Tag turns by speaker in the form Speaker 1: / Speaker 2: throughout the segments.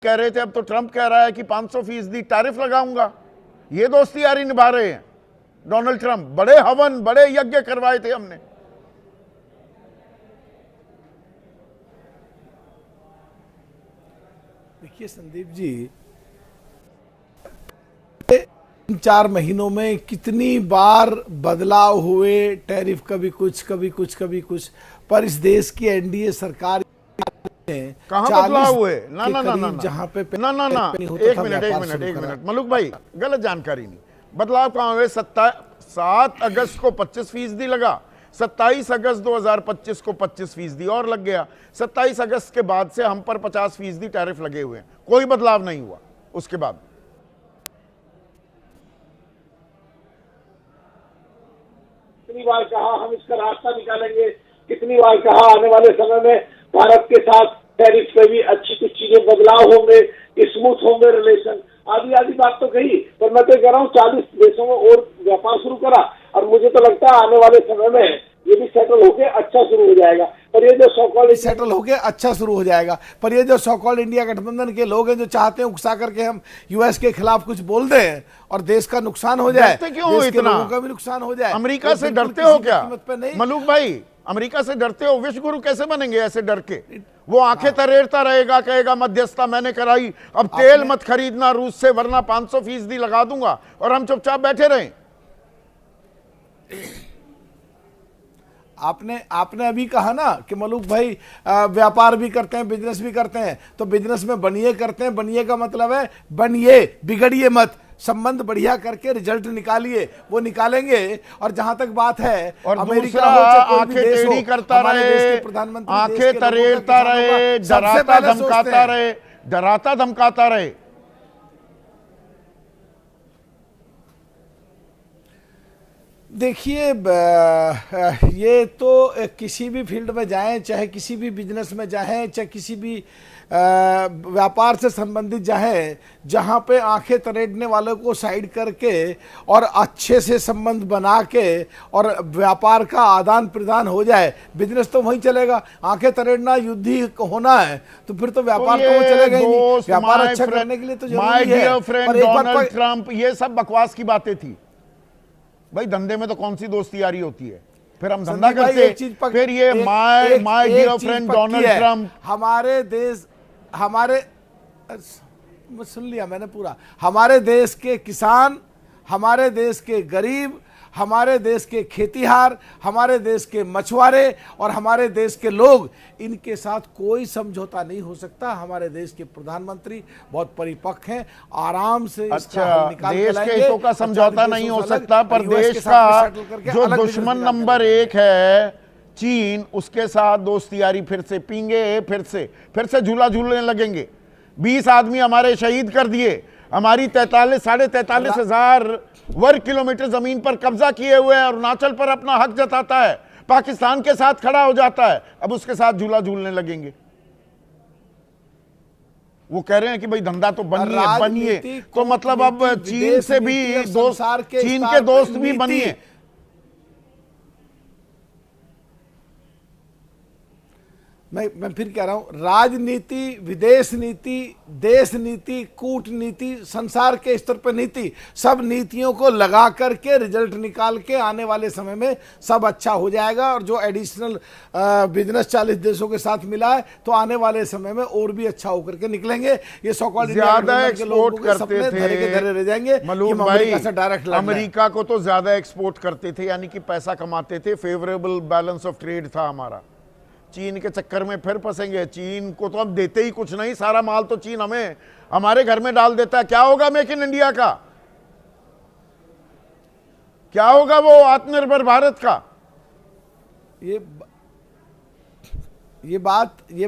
Speaker 1: कह रहे थे, अब तो ट्रंप कह रहा है कि 500% टैरिफ लगाऊंगा। ये दोस्ती यारी निभा रहे हैं डोनाल्ड ट्रंप। बड़े हवन, बड़े यज्ञ करवाए थे हमने।
Speaker 2: देखिए संदीप जी, 4 महीनों में कितनी बार बदलाव हुए, टैरिफ कभी कुछ कभी कुछ कभी कुछ, पर इस देश की एनडीए सरकार
Speaker 1: कहां बदलाव हुए? ना ना ना ना
Speaker 2: जहां पे
Speaker 1: ना ना ना एक मिनट मलूक भाई, गलत जानकारी नहीं। बदलाव कहां हुए? 7 अगस्त को 25% लगा, 27 अगस्त 2025 को 25% और लग गया। 27 अगस्त के बाद से हम पर 50% टैरिफ लगे हुए हैं, कोई बदलाव नहीं हुआ उसके बाद।
Speaker 3: कितनी बार कहा हम इसका रास्ता निकालेंगे, कितनी बार कहा आने वाले समय में भारत के साथ टैरिफ पे भी अच्छी कुछ चीजें बदलाव होंगे, स्मूथ होंगे रिलेशन, आदि आदि बात तो कही। पर मैं तो कह रहा हूँ 40 देशों में और व्यापार शुरू करा, और मुझे तो लगता है आने वाले समय में ये भी सेटल होके अच्छा शुरू हो जाएगा। पर ये जो सो-कॉल्ड
Speaker 2: सेटल होके अच्छा शुरू हो जाएगा, पर ये जो सो-कॉल्ड इंडिया गठबंधन के लोग हैं जो चाहते हैं उकसा करके हम यूएस के खिलाफ कुछ बोल दें और देश का नुकसान हो जाए,
Speaker 1: क्यों हो इतना?
Speaker 2: लोगों का भी नुकसान हो जाए।
Speaker 1: अमेरिका से डरते हो क्या मलूक भाई? अमेरिका से डरते हो? विश्व गुरु कैसे बनेंगे ऐसे डर के? वो आंखें तरेरता रहेगा, कहेगा मध्यस्थता मैंने कराई, अब तेल मत खरीदना रूस से वरना 500% लगा दूंगा, और हम चुपचाप बैठे रहें।
Speaker 2: आपने अभी कहा ना कि मलूक भाई व्यापार भी करते हैं, बिजनेस भी करते हैं, तो बिजनेस में बनिए करते हैं। बनिए का मतलब है बनिए, बिगड़िए मत, संबंध बढ़िया करके रिजल्ट निकालिए, वो निकालेंगे। और जहां तक बात है,
Speaker 1: और
Speaker 2: अमेरिका
Speaker 1: आंखें टेढ़ी करता रहे, आंखें तरेरता रहे, डराता धमकाता रहे, डराता धमकाता रहे।
Speaker 2: देखिए, ये तो किसी भी फील्ड में जाएं, चाहे किसी भी बिजनेस में जाएं, चाहे किसी भी व्यापार से संबंधित जाएं, जहां पे आंखें तरेड़ने वालों को साइड करके और अच्छे से संबंध बना के और व्यापार का आदान प्रदान हो जाए, बिजनेस तो वहीं चलेगा। आंखें तरेड़ना, युद्ध ही होना है, तो फिर तो व्यापार तो चलेगा ही नहीं। व्यापार अच्छा करने के लिए तो जरूरी है।
Speaker 1: फ्रेंड डोनाल्ड ट्रंप, ये सब बकवास की बातें थी भाई। धंधे में तो कौन सी दोस्ती यारी होती है? फिर हम धंधा करते, फिर ये my dear friend Donald Trump.
Speaker 2: सुन लिया मैंने पूरा। हमारे देश के किसान, हमारे देश के गरीब, हमारे देश के खेतीहार, हमारे देश के मछुआरे और हमारे देश के लोग, इनके साथ कोई समझौता नहीं हो सकता। हमारे देश के प्रधानमंत्री बहुत परिपक्व हैं, आराम से
Speaker 1: अच्छा, देश के हितों का समझौता नहीं हो सकता, पर देश का जो दुश्मन नंबर 1 है चीन, उसके साथ दोस्ती यारी फिर से पींगे, फिर से झूला झूलने लगेंगे। 20 आदमी हमारे शहीद कर दिए, हमारी 43,500 वर्ग किलोमीटर जमीन पर कब्जा किए हुए हैं। अरुणाचल पर अपना हक जताता है, पाकिस्तान के साथ खड़ा हो जाता है, अब उसके साथ झूला झूलने लगेंगे। वो कह रहे हैं कि भाई धंधा तो बनिए, तो मतलब अब चीन से भी दोस्त, चीन के दोस्त भी बनिए।
Speaker 2: मैं फिर कह रहा हूं, राजनीति, विदेश नीति, देश नीति, कूटनीति, संसार के स्तर पर नीति, सब नीतियों को लगा करके रिजल्ट निकाल के आने वाले समय में सब अच्छा हो जाएगा। और जो एडिशनल बिजनेस 40 देशों के साथ मिला है, तो आने वाले समय में और भी अच्छा होकर के निकलेंगे। ये सो-कॉल्ड
Speaker 1: ज्यादा एक्सपोर्ट करते थे,
Speaker 2: धरे रह जाएंगे।
Speaker 1: मलूक भाई, अमेरिका को तो ज्यादा एक्सपोर्ट करते थे, यानी कि पैसा कमाते थे, फेवरेबल बैलेंस ऑफ ट्रेड था हमारा। चीन के चक्कर में फिर फंसेंगे। चीन को तो अब देते ही कुछ नहीं, सारा माल तो चीन हमें, हमारे घर में डाल देता है। क्या होगा मेक इन इंडिया का? क्या होगा वो आत्मनिर्भर भारत का?
Speaker 2: ये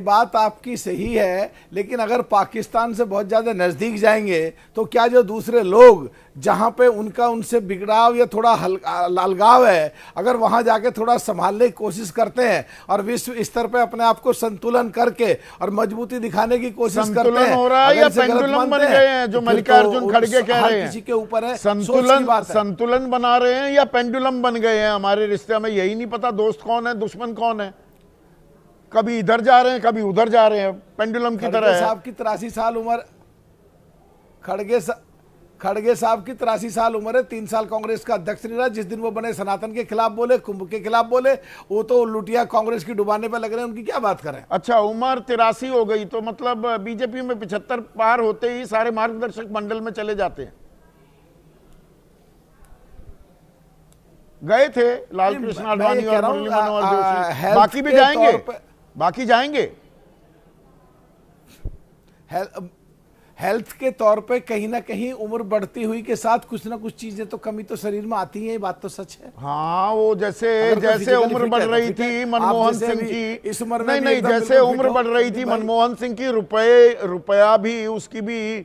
Speaker 2: बात आपकी सही है, लेकिन अगर पाकिस्तान से बहुत ज्यादा नजदीक जाएंगे तो क्या जो दूसरे लोग जहां पे उनका उनसे बिगड़ाव या थोड़ा अलगाव है, अगर वहां जाके थोड़ा संभालने की कोशिश करते हैं और विश्व स्तर पे अपने आप को संतुलन करके और मजबूती दिखाने की कोशिश करते हैं,
Speaker 1: हो रहा है या पेंडुलम बन गए हैं, जो मल्लिकार्जुन खड़गे कह रहे हैं?
Speaker 2: किसी के ऊपर है,
Speaker 1: संतुलन बना रहे हैं या पेंडुलम बन गए हैं? हमारे रिश्ते में यही नहीं पता दोस्त कौन है, दुश्मन कौन है। कभी इधर जा रहे हैं, कभी उधर जा रहे हैं, पेंडुलम की तरह है।
Speaker 2: साहब की 83 साल उम्र, खड़गे साहब की 83 साल उम्र है, 3 साल कांग्रेस का अध्यक्ष नहीं रहा। जिस दिन वो बने सनातन के खिलाफ बोले, कुंभ के खिलाफ बोले, वो तो लुटिया कांग्रेस की डुबाने पे लग रहे हैं, उनकी क्या बात करें।
Speaker 1: अच्छा, उम्र 83 हो गई तो मतलब बीजेपी में 75 पार होते ही सारे मार्गदर्शक मंडल में चले जाते हैं। गए थे लाल कृष्ण आडवाणी और मुरली मनोहर जोशी, बाकी भी जाएंगे, बाकी जाएंगे।
Speaker 2: हेल्थ के तौर पे कहीं ना कहीं उम्र बढ़ती हुई के साथ कुछ ना कुछ चीजें तो कमी तो शरीर में आती है, ये बात तो सच है।
Speaker 1: हाँ, वो जैसे उम्र बढ़ रही थी मनमोहन सिंह की, इस उम्र में नहीं, जैसे उम्र बढ़ रही थी मनमोहन सिंह की, रुपया भी, उसकी भी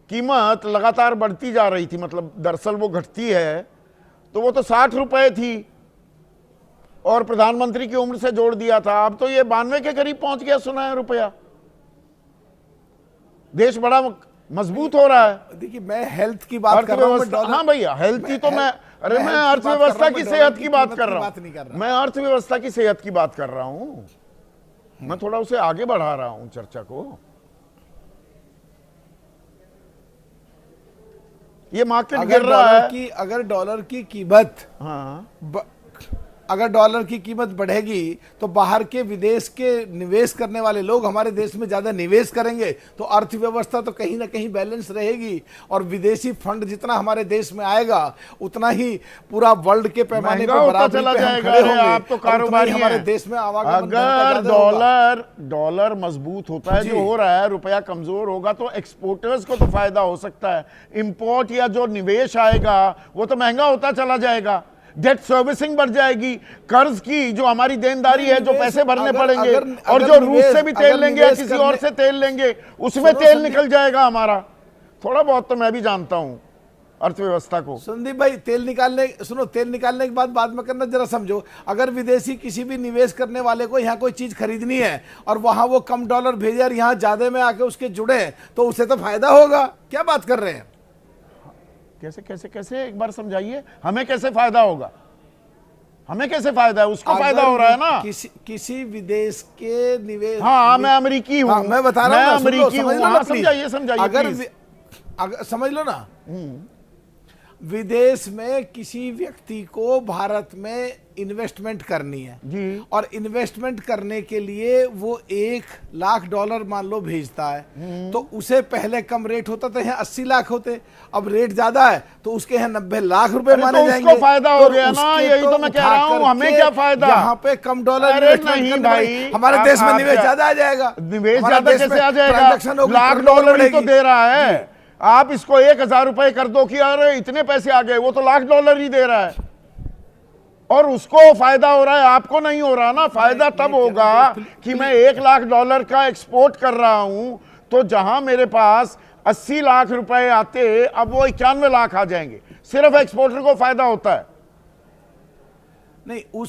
Speaker 1: कीमत लगातार बढ़ती जा रही थी। मतलब दरअसल वो घटती है तो वो तो 60 रुपए थी और प्रधानमंत्री की उम्र से जोड़ दिया था, अब तो ये 92 के करीब पहुंच गया, सुना है रुपया। देश बड़ा मजबूत हो रहा है।
Speaker 2: देखिए, मैं हेल्थ की बात कर रहा हूं।
Speaker 1: हाँ भैया, हेल्थ की तो मैं अर्थव्यवस्था की सेहत की बात कर रहा हूं। मैं अर्थव्यवस्था की सेहत की बात कर रहा हूं। मैं थोड़ा उसे आगे बढ़ा रहा हूं चर्चा को। ये मार्केट गिर रहा है।
Speaker 2: अगर डॉलर की कीमत,
Speaker 1: हाँ,
Speaker 2: अगर डॉलर की कीमत बढ़ेगी तो बाहर के विदेश के निवेश करने वाले लोग हमारे देश में ज्यादा निवेश करेंगे, तो अर्थव्यवस्था तो कहीं ना कहीं बैलेंस रहेगी। और विदेशी फंड जितना हमारे देश में आएगा उतना ही पूरा वर्ल्ड के पैमाने पर बराबर
Speaker 1: चला जाएगा। आप तो कारोबारी
Speaker 2: हमारे देश में आवागमन,
Speaker 1: अगर डॉलर मजबूत होता है, जो हो रहा है, रुपया कमजोर होगा तो एक्सपोर्टर्स को तो फायदा हो सकता है। इंपोर्ट या जो निवेश आएगा वो तो महंगा होता चला जाएगा, डेट सर्विसिंग बढ़ जाएगी, कर्ज की जो हमारी देनदारी है, जो पैसे भरने पड़ेंगे, और जो रूस से भी तेल लेंगे या किसी और से तेल लेंगे उसमें तेल निकल जाएगा हमारा। थोड़ा बहुत तो मैं भी जानता हूं अर्थव्यवस्था को।
Speaker 2: संदीप भाई, तेल निकालने के बाद में करना, जरा समझो। अगर विदेशी किसी भी निवेश करने वाले को यहाँ कोई चीज खरीदनी है और वहां वो कम डॉलर भेजे और यहाँ ज्यादा में आके उसके जुड़े, तो उसे तो फायदा होगा। क्या बात कर रहे हैं?
Speaker 1: कैसे एक बार समझाइए, हमें कैसे फायदा होगा? हमें कैसे फायदा है? उसको फायदा हो रहा है ना।
Speaker 2: किसी विदेश के निवेश।
Speaker 1: हाँ, मैं अमेरिकी हूँ।
Speaker 2: हाँ, मैं बता रहा हूँ,
Speaker 1: अमेरिकी हूँ। समझाइए
Speaker 2: अगर समझ लो ना, विदेश में किसी व्यक्ति को भारत में इन्वेस्टमेंट करनी है
Speaker 1: जी,
Speaker 2: और इन्वेस्टमेंट करने के लिए वो $1,00,000 मान लो भेजता है, तो उसे पहले कम रेट होता था, यहाँ 80 लाख होते। अब रेट ज्यादा है तो उसके यहाँ 90 लाख रुपए माने जाएंगे।
Speaker 1: उसको फायदा हो गया ना, यही तो मैं कह रहा हूँ। हमें क्या फायदा?
Speaker 2: यहाँ पे कम डॉलर
Speaker 1: नहीं भाई,
Speaker 2: हमारे देश में निवेश ज्यादा आ जाएगा।
Speaker 1: निवेश ज्यादा कैसे आ जाएगा? $1,00,000 ही तो दे रहा है। आप इसको 1,000 रुपए कर दो कि अरे इतने पैसे आ गए, वो तो $1,00,000 ही दे रहा है और उसको फायदा हो रहा है, आपको नहीं हो रहा ना। फायदा तब होगा कि मैं $1,00,000 का एक्सपोर्ट कर रहा हूं, तो जहां मेरे पास 80 लाख रुपए आते, अब वो 91 लाख आ जाएंगे। सिर्फ एक्सपोर्टर को फायदा होता है।
Speaker 2: नहीं,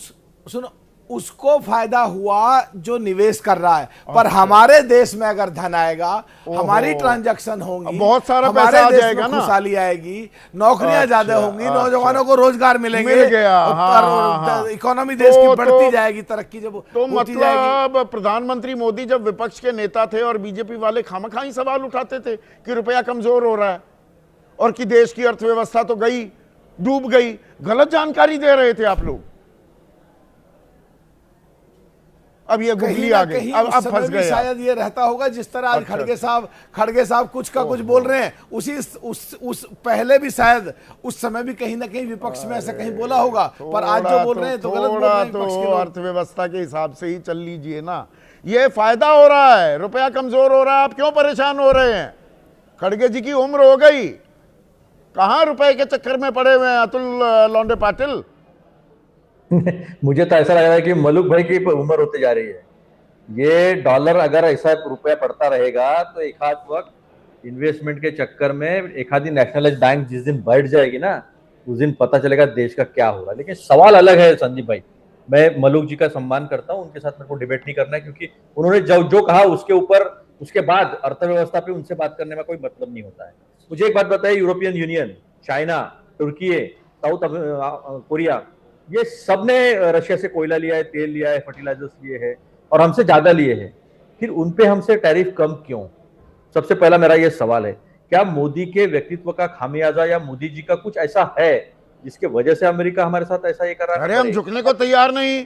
Speaker 2: सुनो, उसको फायदा हुआ जो निवेश कर रहा है, पर हमारे देश में अगर धन आएगा, हमारी ट्रांजैक्शन होंगी,
Speaker 1: बहुत सारा पैसा आ जाएगा ना,
Speaker 2: खुशहाली आएगी, नौकरियां ज्यादा होंगी, नौजवानों को रोजगार मिलेंगे,
Speaker 1: मिल गया,
Speaker 2: इकोनॉमी देश की बढ़ती जाएगी, तरक्की जब
Speaker 1: तो मतलब प्रधानमंत्री मोदी जब विपक्ष के नेता थे और बीजेपी वाले खामखा ही सवाल उठाते थे कि रुपया कमजोर हो रहा है और कि देश की अर्थव्यवस्था तो गई, डूब गई, गलत जानकारी दे रहे थे आप लोग। अब ये गुगली आ गई, अब फंस गए।
Speaker 2: शायद ये रहता होगा जिस तरह आज खड़गे साहब कुछ का कुछ बोल रहे हैं, उस पहले भी शायद उस समय भी कहीं ना कहीं विपक्ष में ऐसा कहीं बोला होगा, पर आज जो बोल रहे हैं तो गलत बोल रहे हैं।
Speaker 1: तो अर्थव्यवस्था के हिसाब से ही चल लीजिए ना। ये फायदा हो रहा है, रुपया कमजोर हो रहा है, आप क्यों परेशान हो रहे हैं? खड़गे जी की उम्र हो गई, कहां रुपए के चक्कर में पड़े हुए हैं अतुल लौंडे पाटिल।
Speaker 4: मुझे तो ऐसा लग रहा है कि मलुक भाई की उम्र होती जा रही है। ये डॉलर अगर ऐसा रुपया पड़ता रहेगा तो एक आध वक्त इन्वेस्टमेंट के चक्कर में एक आधी नेशनलाइज बैंक जिस दिन बैठ जाएगी ना, उस दिन पता चलेगा देश का क्या हो रहा है। लेकिन सवाल अलग है संदीप भाई, मैं मलुक जी का सम्मान करता हूँ, उनके साथ मेरे को डिबेट नहीं करना है, क्योंकि उन्होंने जो कहा उसके ऊपर, उसके बाद अर्थव्यवस्था पे उनसे बात करने में कोई मतलब नहीं होता है। मुझे एक बात बताइए, यूरोपियन यूनियन, चाइना, तुर्की, साउथ कोरिया, ये सबने रशिया से कोयला लिया है, तेल लिया है, फर्टिलाइजर्स लिए है और हमसे ज्यादा लिए हैं, फिर उनपे हमसे टैरिफ कम क्यों? सबसे पहला मेरा ये सवाल है, क्या मोदी के व्यक्तित्व का खामियाजा या मोदी जी का कुछ ऐसा है जिसके वजह से अमेरिका हमारे साथ ऐसा ये कर रहा है?
Speaker 1: अरे हम झुकने को तैयार नहीं।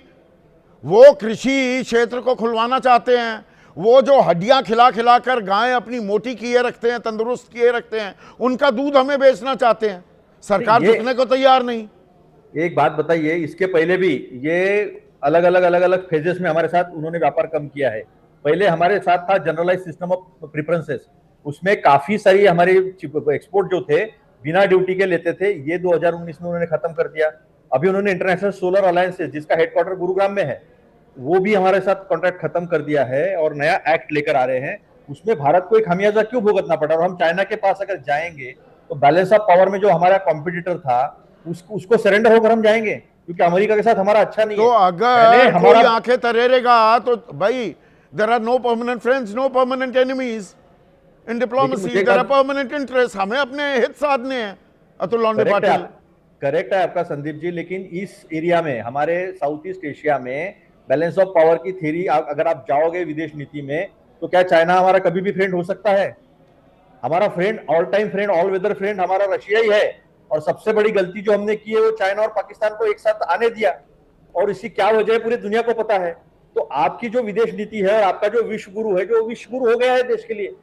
Speaker 1: वो कृषि क्षेत्र को खुलवाना चाहते हैं, वो जो हड्डियां खिला खिला कर गायें अपनी मोटी किए रखते हैं, तंदुरुस्त किए रखते हैं, उनका दूध हमें बेचना चाहते हैं। सरकार झुकने को तैयार नहीं। एक
Speaker 4: बात बताइए, इसके पहले भी ये अलग अलग फेजेस में हमारे साथ उन्होंने व्यापार कम किया है। पहले हमारे साथ था जनरलाइज सिस्टम ऑफ प्रेफरेंसेस, उसमें काफी सारी हमारे एक्सपोर्ट जो थे बिना ड्यूटी के लेते थे, ये 2019 में उन्होंने खत्म कर दिया। अभी उन्होंने इंटरनेशनल सोलर अलायंसेस, जिसका हेडक्वार्टर गुरुग्राम में है, वो भी हमारे साथ कॉन्ट्रैक्ट खत्म कर दिया है और नया एक्ट लेकर आ रहे हैं। उसमें भारत को एक खामियाजा क्यों भुगतना पड़ा? और हम चाइना के पास अगर जाएंगे तो बैलेंस ऑफ पावर में जो हमारा कॉम्पिटिटर था उसको सरेंडर होकर हम जाएंगे, क्योंकि अमेरिका के साथ हमारा अच्छा नहीं है।
Speaker 1: तो अगर कोई आंखें तरेरेगा तो भाई, there are no permanent friends, no permanent enemies in diplomacy, there are permanent interest. हमें अपने हित साधने हैं। अतुल लॉन्डे पाटिल,
Speaker 4: करेक्ट है आपका संदीप जी, लेकिन इस एरिया में, हमारे साउथ ईस्ट एशिया में बैलेंस ऑफ पावर की थ्योरी अगर आप जाओगे विदेश नीति में, तो क्या चाइना हमारा कभी भी फ्रेंड हो सकता है? हमारा friend, all time friend, all weather friend हमारा रशिया ही है। और सबसे बड़ी गलती जो हमने की है वो चाइना और पाकिस्तान को एक साथ आने दिया, और इसकी क्या वजह है पूरी दुनिया को पता है। तो आपकी जो विदेश नीति है और आपका जो विश्व गुरु है, जो विश्व गुरु हो गया है देश के लिए,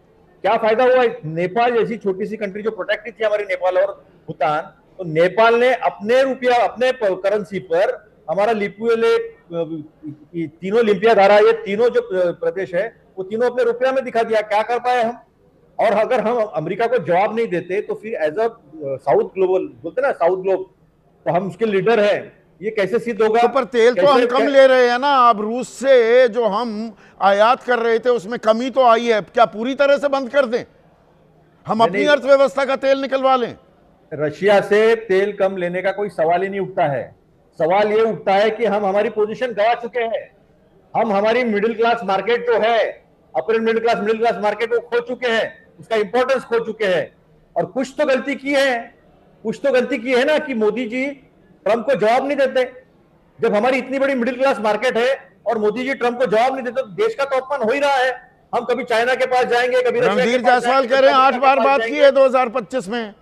Speaker 4: क्या फायदा हुआ? नेपाल जैसी छोटी सी कंट्री जो प्रोटेक्टेड थी हमारी, नेपाल और भूटान, तो नेपाल ने अपने रुपया, अपने करेंसी पर हमारा लिपुले, तीनों लिपिया धारा, ये तीनों जो प्रदेश है वो तीनों अपने रुपया में दिखा दिया। क्या कर पाए हम? और अगर हम अमेरिका को जवाब नहीं देते तो फिर एज अ साउथ ग्लोबल बोलते ना, साउथ ग्लोब, तो हम उसके लीडर हैं, ये कैसे सिद्ध होगा?
Speaker 1: तो पर तेल तो हम कम ले रहे हैं ना। अब रूस से जो हम आयात कर रहे थे उसमें कमी तो आई है, क्या पूरी तरह से बंद कर दें? हम अपनी अर्थव्यवस्था का तेल निकलवा लें?
Speaker 4: रशिया से तेल कम लेने का कोई सवाल ही नहीं उठता है। सवाल ये उठता है कि हम हमारी पोजीशन गवा चुके हैं। हम हमारी मिडिल क्लास मार्केट जो है, अपर मिडिल क्लास मार्केट, वो खो चुके हैं, उसका इंपॉर्टेंस खो चुके हैं। और कुछ तो गलती की है ना, कि मोदी जी ट्रंप को जवाब नहीं देते। जब हमारी इतनी बड़ी मिडिल क्लास मार्केट है और मोदी जी ट्रंप को जवाब नहीं देते, तो देश का तो अपमान हो ही रहा है। हम कभी चाइना के पास जाएंगे, कभी
Speaker 1: रणधीर जायसवाल कह रहे हैं 8 बार बात की है 2025 में।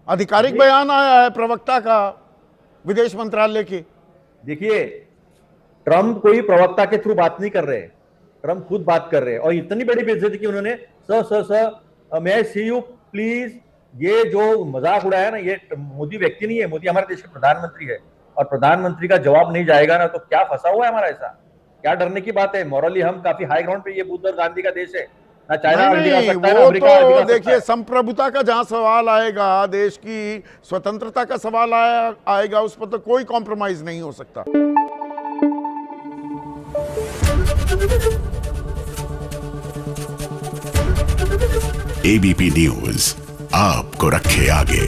Speaker 1: आधिकारिक बयान आया है प्रवक्ता का विदेश मंत्रालय की।
Speaker 4: देखिए, ट्रंप कोई प्रवक्ता के थ्रू बात नहीं कर रहे, ट्रंप खुद बात कर रहे हैं। और इतनी बड़ी बेइज्जती की उन्होंने, sir may I see you please, ये जो मजाक उड़ाया ना, ये मोदी व्यक्ति नहीं है, मोदी हमारे देश के प्रधानमंत्री है। और प्रधानमंत्री का जवाब नहीं जाएगा ना, तो क्या फंसा हुआ है हमारा? ऐसा क्या डरने की बात है? मॉरली हम काफी हाई ग्राउंड पे, ये बुद्ध और गांधी का देश है ना, चाइना
Speaker 1: वो तो देखिए, संप्रभुता का जहां सवाल आएगा, देश की स्वतंत्रता का सवाल आएगा, उस पर तो कोई कॉम्प्रोमाइज नहीं हो सकता।
Speaker 5: एबीपी न्यूज आपको रखे आगे।